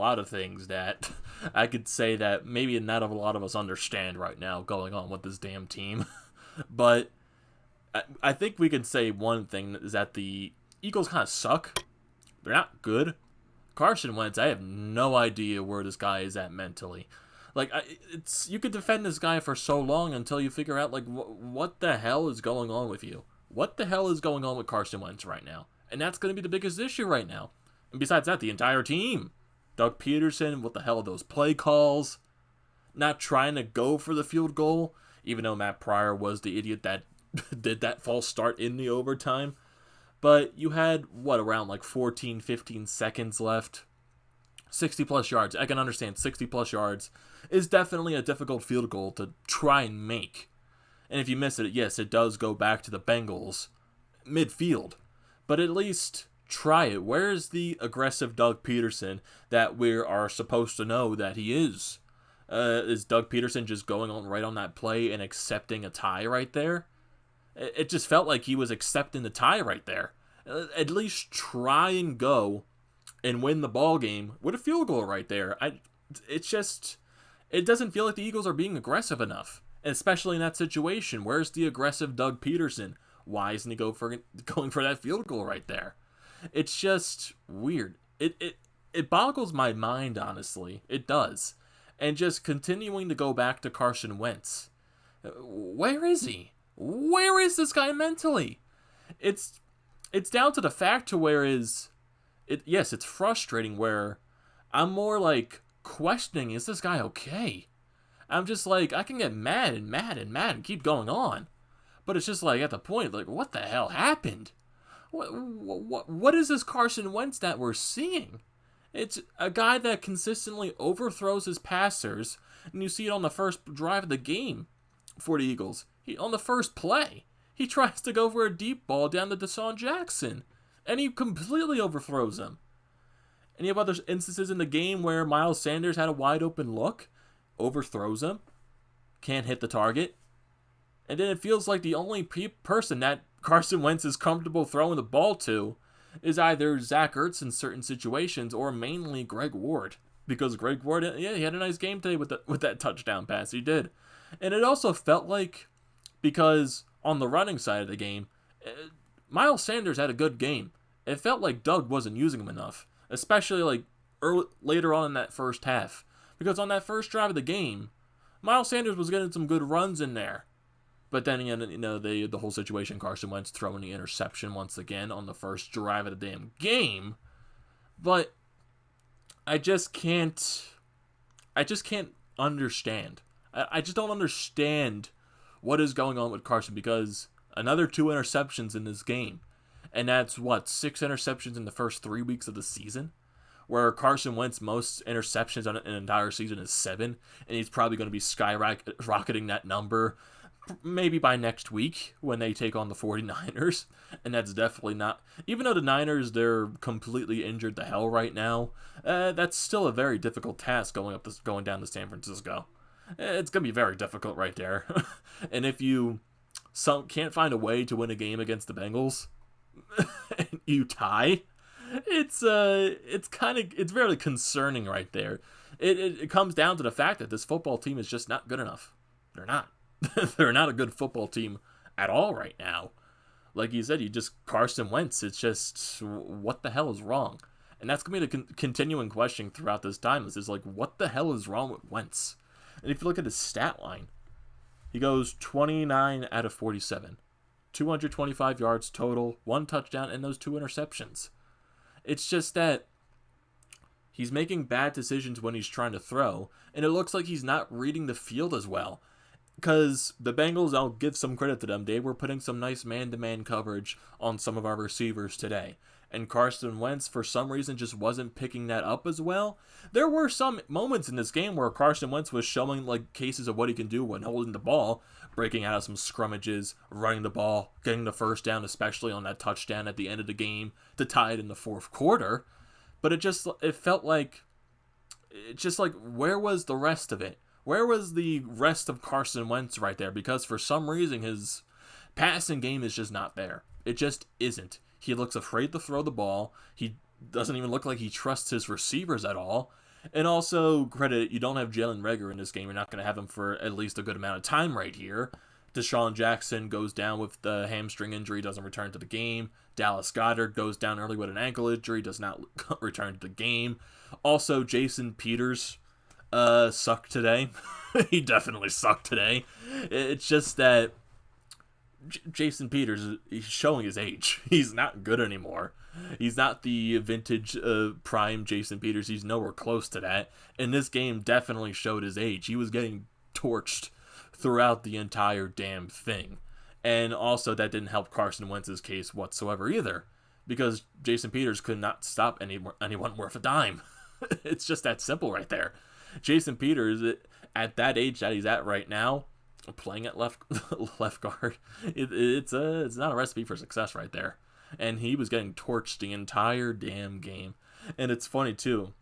lot of things that I could say that maybe not a lot of us understand right now going on with this damn team. But I think we can say one thing is that the Eagles kind of suck. They're not good. Carson Wentz, I have no idea where this guy is at mentally. Like, you could defend this guy for so long until you figure out, like, what the hell is going on with you? What the hell is going on with Carson Wentz right now? And that's going to be the biggest issue right now. And besides that, the entire team. Doug Pederson, what the hell are those play calls? Not trying to go for the field goal, even though Matt Pryor was the idiot that did that false start in the overtime. But you had, around like 14, 15 seconds left. 60-plus yards. I can understand 60-plus yards is definitely a difficult field goal to try and make. And if you miss it, yes, it does go back to the Bengals midfield. But at least try it. Where is the aggressive Doug Pederson that we are supposed to know that he is? Is Doug Pederson just going on right on that play and accepting a tie right there? It just felt like he was accepting the tie right there. At least try and go and win the ball game with a field goal right there. It doesn't feel like the Eagles are being aggressive enough, especially in that situation. Where's the aggressive Doug Pederson? Why isn't he going for that field goal right there? It's just weird. It boggles my mind, honestly. It does. And just continuing to go back to Carson Wentz. Where is he? Where is this guy mentally? It's down to the fact to where yes, it's frustrating where I'm more like questioning, is this guy okay? I'm just like, I can get mad and keep going on. But it's just like, at the point, like, what the hell happened? What is this Carson Wentz that we're seeing? It's a guy that consistently overthrows his passers, and you see it on the first drive of the game for the Eagles. On the first play, he tries to go for a deep ball down to Desean Jackson, and he completely overthrows him. And you have other instances in the game where Miles Sanders had a wide open look, overthrows him, can't hit the target, and then it feels like the only person that Carson Wentz is comfortable throwing the ball to is either Zach Ertz in certain situations or mainly Greg Ward. Because Greg Ward, yeah, he had a nice game today with that touchdown pass. He did. And it also felt like, because on the running side of the game, Miles Sanders had a good game. It felt like Doug wasn't using him enough, especially like later on in that first half. Because on that first drive of the game, Miles Sanders was getting some good runs in there. But then, the whole situation, Carson Wentz throwing the interception once again on the first drive of the damn game. But I just can't understand. I just don't understand what is going on with Carson, because another 2 interceptions in this game. And that's 6 interceptions in the first 3 weeks of the season? Where Carson Wentz most interceptions on an entire season is 7, and he's probably going to be skyrocketing that number maybe by next week when they take on the 49ers. And that's definitely not, even though the Niners, they're completely injured to hell right now, that's still a very difficult task going down to San Francisco. It's going to be very difficult right there. And if you can't find a way to win a game against the Bengals, and you tie, it's very concerning right there. It comes down to the fact that this football team is just not good enough. They're not. They're not a good football team at all right now. Like you said, Carson Wentz, it's just, what the hell is wrong? And that's going to be the continuing question throughout this time. Is like, what the hell is wrong with Wentz? And if you look at his stat line, he goes 29 out of 47. 225 yards total, 1 touchdown, and those 2 interceptions. It's just that he's making bad decisions when he's trying to throw, and it looks like he's not reading the field as well. Because the Bengals, I'll give some credit to them, they were putting some nice man-to-man coverage on some of our receivers today. And Carson Wentz, for some reason, just wasn't picking that up as well. There were some moments in this game where Carson Wentz was showing like cases of what he can do when holding the ball, breaking out of some scrummages, running the ball, getting the first down, especially on that touchdown at the end of the game to tie it in the fourth quarter. But it felt like, where was the rest of it? Where was the rest of Carson Wentz right there? Because for some reason, his passing game is just not there. It just isn't. He looks afraid to throw the ball. He doesn't even look like he trusts his receivers at all. And also, credit, you don't have Jalen Reagor in this game. You're not going to have him for at least a good amount of time right here. Desean Jackson goes down with the hamstring injury, doesn't return to the game. Dallas Goedert goes down early with an ankle injury, does not return to the game. Also, Jason Peters sucked today. He definitely sucked today. It's just that Jason Peters, he's showing his age. He's not good anymore. He's not the vintage prime Jason Peters. He's nowhere close to that. And this game definitely showed his age. He was getting torched throughout the entire damn thing. And also, that didn't help Carson Wentz's case whatsoever either, because Jason Peters could not stop anyone worth a dime. It's just that simple right there. Jason Peters, at that age that he's at right now, playing at left guard, it's not a recipe for success right there. And he was getting torched the entire damn game. And it's funny too,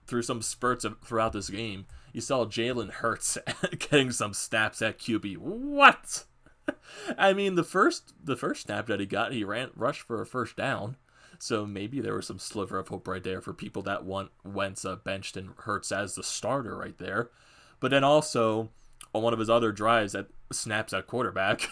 through some spurts throughout this game, you saw Jalen Hurts getting some snaps at QB. What? I mean, the first snap that he got, he rushed for a first down. So maybe there was some sliver of hope right there for people that want Wentz benched and Hurts as the starter right there. But then also, on one of his other drives that snaps at quarterback,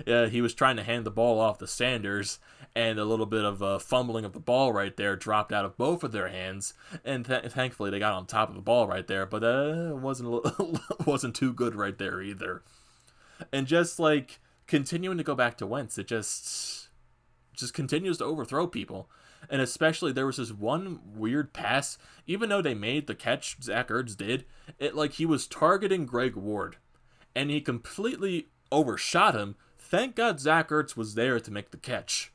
he was trying to hand the ball off to Sanders, and a little bit of fumbling of the ball right there dropped out of both of their hands, and thankfully they got on top of the ball right there, but it wasn't too good right there either. And just like continuing to go back to Wentz, it just continues to overthrow people. And especially there was this one weird pass, even though they made the catch, Zach Ertz did, it like he was targeting Greg Ward, and he completely overshot him. Thank God Zach Ertz was there to make the catch,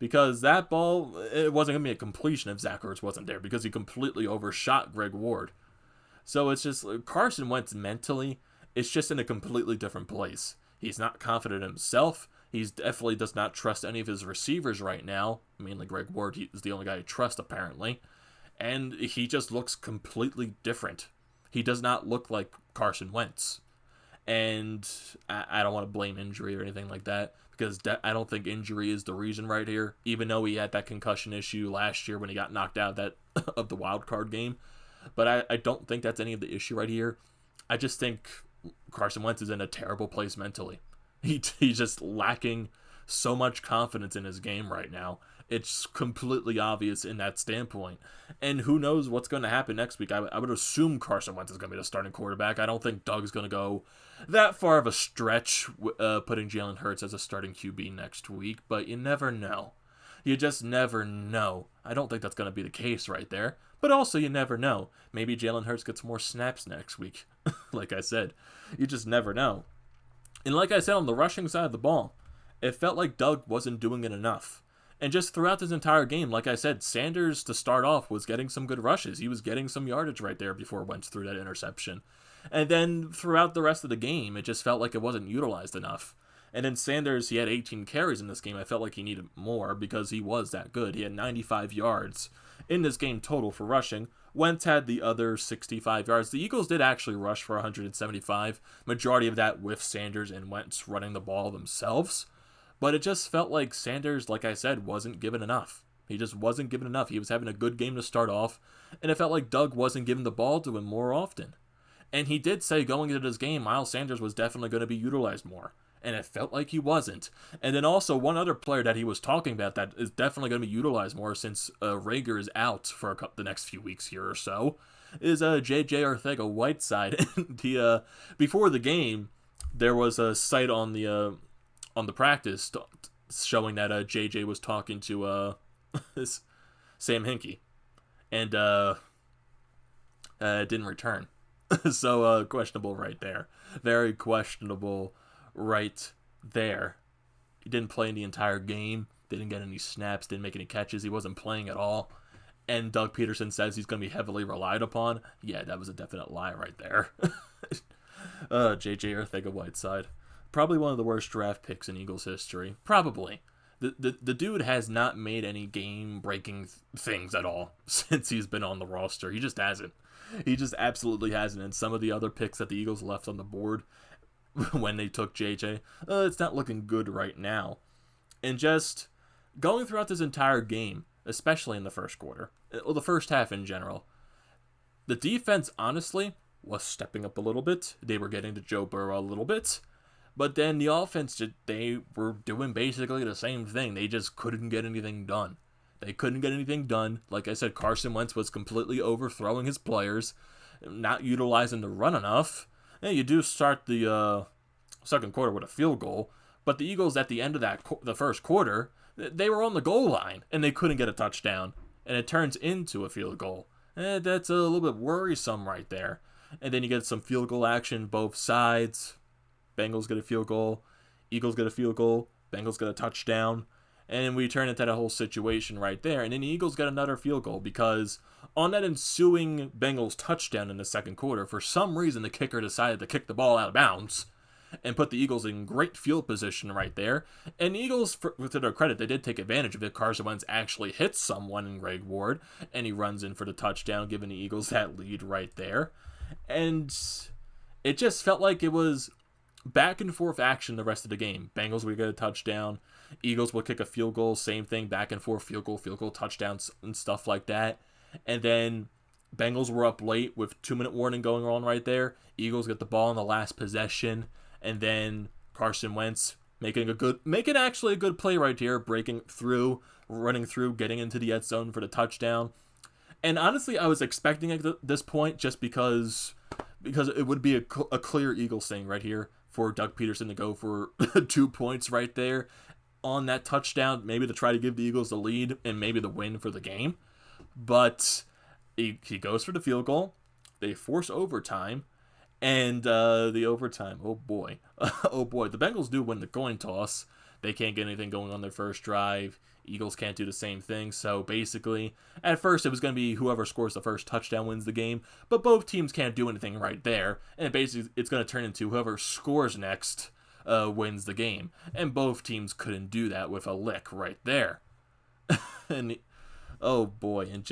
because that ball, it wasn't going to be a completion if Zach Ertz wasn't there, because he completely overshot Greg Ward. So it's just, Carson Wentz mentally, it's just in a completely different place. He's not confident in himself. He definitely does not trust any of his receivers right now. Mainly Greg Ward is the only guy he trusts, apparently. And he just looks completely different. He does not look like Carson Wentz. And I don't want to blame injury or anything like that, because I don't think injury is the reason right here, even though he had that concussion issue last year when he got knocked out of the wild card game. But I don't think that's any of the issue right here. I just think Carson Wentz is in a terrible place mentally. He's just lacking so much confidence in his game right now. It's completely obvious in that standpoint. And who knows what's going to happen next week. I would assume Carson Wentz is going to be the starting quarterback. I don't think Doug's going to go that far of a stretch putting Jalen Hurts as a starting QB next week. But you never know. You just never know. I don't think that's going to be the case right there. But also, you never know. Maybe Jalen Hurts gets more snaps next week. Like I said, you just never know. And like I said, on the rushing side of the ball, it felt like Doug wasn't doing it enough. And just throughout this entire game, like I said, Sanders, to start off, was getting some good rushes. He was getting some yardage right there before Wentz threw that interception. And then throughout the rest of the game, it just felt like it wasn't utilized enough. And then Sanders, he had 18 carries in this game. I felt like he needed more because he was that good. He had 95 yards in this game total for rushing. Wentz had the other 65 yards. The Eagles did actually rush for 175. Majority of that with Sanders and Wentz running the ball themselves. But it just felt like Sanders, like I said, wasn't given enough. He just wasn't given enough. He was having a good game to start off, and it felt like Doug wasn't giving the ball to him more often. And he did say going into this game, Miles Sanders was definitely going to be utilized more. And it felt like he wasn't. And then also one other player that he was talking about that is definitely going to be utilized more since Reagor is out for the next few weeks here or so is J.J. Arcega-Whiteside. Before the game, there was a site on the practice showing that J.J. was talking to Sam Hinkie, and didn't return. So questionable right there. Very questionable right there. He didn't play in the entire game. Didn't get any snaps. Didn't make any catches. He wasn't playing at all. And Doug Pederson says he's going to be heavily relied upon. Yeah, that was a definite lie right there. J.J. Arcega-Whiteside. Probably one of the worst draft picks in Eagles history. Probably. The dude has not made any game-breaking things at all since he's been on the roster. He just hasn't. He just absolutely hasn't. And some of the other picks that the Eagles left on the board when they took JJ, it's not looking good right now. And just going throughout this entire game, especially in the first quarter, or the first half in general, The defense, honestly, was stepping up a little bit. They were getting to Joe Burrow a little bit. But then the offense, they were doing basically the same thing. They just couldn't get anything done. They couldn't get anything done. Like I said, Carson Wentz was completely overthrowing his players, not utilizing the run enough. Yeah, you do start the second quarter with a field goal, but the Eagles at the end of the first quarter, they were on the goal line, and they couldn't get a touchdown, and it turns into a field goal. That's a little bit worrisome right there. And then you get some field goal action both sides. Bengals get a field goal, Eagles get a field goal, Bengals get a touchdown, and we turn into that whole situation right there. And then the Eagles get another field goal because on that ensuing Bengals touchdown in the second quarter, for some reason the kicker decided to kick the ball out of bounds and put the Eagles in great field position right there. And the Eagles, to their credit, they did take advantage of it. Carson Wentz actually hits someone in Greg Ward, and he runs in for the touchdown, giving the Eagles that lead right there. And it just felt like it was back and forth action the rest of the game. Bengals would get a touchdown. Eagles would kick a field goal. Same thing, back and forth, field goal, touchdowns, and stuff like that. And then Bengals were up late with 2-minute warning going on right there. Eagles get the ball in the last possession. And then Carson Wentz making actually a good play right here, breaking through, running through, getting into the end zone for the touchdown. And honestly, I was expecting at this point just because it would be a clear Eagles thing right here for Doug Pederson to go for 2 points right there on that touchdown, maybe to try to give the Eagles the lead and maybe the win for the game. But he goes for the field goal. They force overtime. And the overtime, oh boy. Oh boy. The Bengals do win the coin toss. They can't get anything going on their first drive. Eagles can't do the same thing. So basically, at first it was going to be whoever scores the first touchdown wins the game. But both teams can't do anything right there. And basically it's going to turn into whoever scores next wins the game. And both teams couldn't do that with a lick right there. And oh boy. And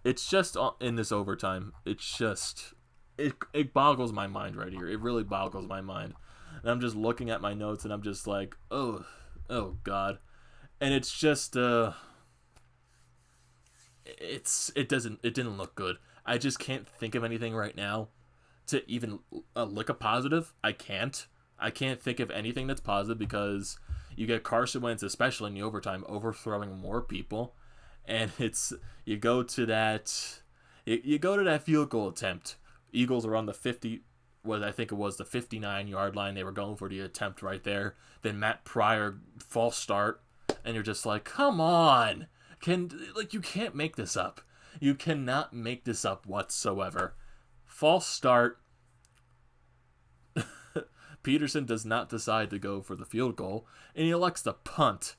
it's just in this overtime. It boggles my mind right here. It really boggles my mind. And I'm just looking at my notes and I'm just like, oh God. And it's just it didn't look good. I just can't think of anything right now to even look a positive. I can't think of anything that's positive because you get Carson Wentz, especially in the overtime, overthrowing more people, and you go to that field goal attempt. Eagles are on the 50. I think it was the 59-yard line. They were going for the attempt right there. Then Matt Pryor false start, and you're just like, come on, you can't make this up. You cannot make this up whatsoever. False start. Pederson does not decide to go for the field goal, and he elects to punt.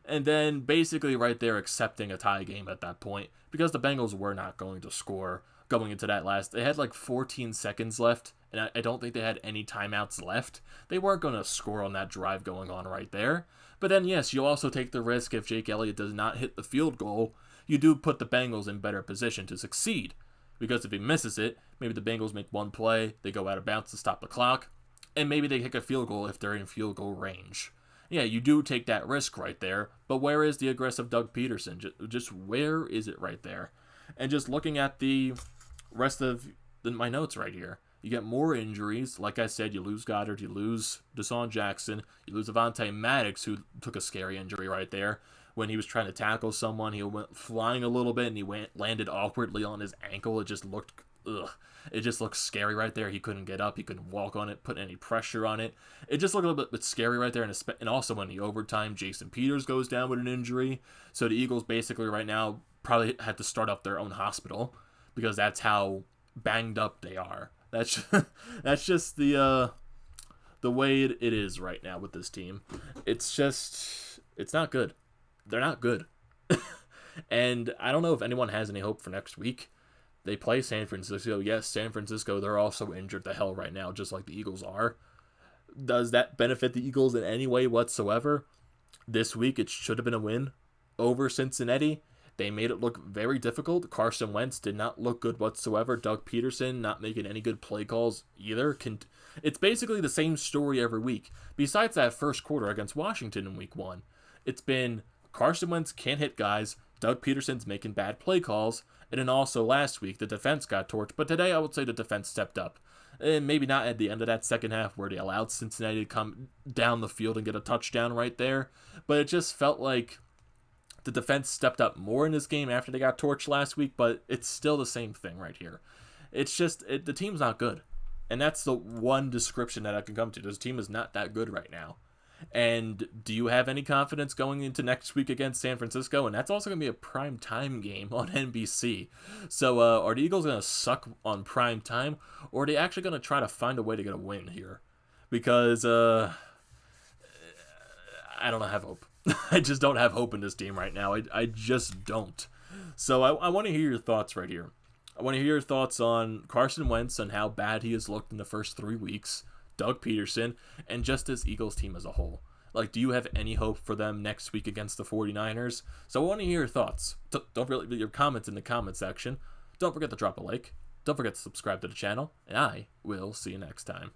And then basically right there accepting a tie game at that point because the Bengals were not going to score going into that last. They had like 14 seconds left, and I don't think they had any timeouts left. They weren't going to score on that drive going on right there. But then, yes, you also take the risk if Jake Elliott does not hit the field goal, you do put the Bengals in better position to succeed. Because if he misses it, maybe the Bengals make one play, they go out of bounds to stop the clock, and maybe they kick a field goal if they're in field goal range. Yeah, you do take that risk right there, but where is the aggressive Doug Pederson? Just where is it right there? And just looking at the rest of my notes right here, you get more injuries. Like I said, you lose Goedert, you lose Desean Jackson, you lose Maddox, who took a scary injury right there. When he was trying to tackle someone, he went flying a little bit and he landed awkwardly on his ankle. It just looked scary right there. He couldn't get up. He couldn't walk on it, put any pressure on it. It just looked a little bit scary right there. And also in the overtime, Jason Peters goes down with an injury. So the Eagles basically right now probably had to start up their own hospital because that's how banged up they are. That's just the way it is right now with this team. It's not good. They're not good. And I don't know if anyone has any hope for next week. They play San Francisco. Yes, San Francisco, they're also injured to hell right now, just like the Eagles are. Does that benefit the Eagles in any way whatsoever? This week, it should have been a win over Cincinnati. They made it look very difficult. Carson Wentz did not look good whatsoever. Doug Pederson not making any good play calls either. It's basically the same story every week. Besides that first quarter against Washington in week 1, it's been Carson Wentz can't hit guys. Doug Pederson's making bad play calls, and then also last week the defense got torched, but today I would say the defense stepped up. And maybe not at the end of that second half where they allowed Cincinnati to come down the field and get a touchdown right there, but it just felt like the defense stepped up more in this game after they got torched last week, but it's still the same thing right here. It's just, the team's not good. And that's the one description that I can come to. This team is not that good right now. And do you have any confidence going into next week against San Francisco? And that's also going to be a prime time game on NBC. So are the Eagles going to suck on prime time? Or are they actually going to try to find a way to get a win here? Because I don't have hope. I just don't have hope in this team right now. I just don't. So I want to hear your thoughts right here. I want to hear your thoughts on Carson Wentz and how bad he has looked in the first 3 weeks, Doug Pederson, and just this Eagles team as a whole. Like, do you have any hope for them next week against the 49ers? So I want to hear your thoughts. Don't forget your comments in the comment section. Don't forget to drop a like. Don't forget to subscribe to the channel. And I will see you next time.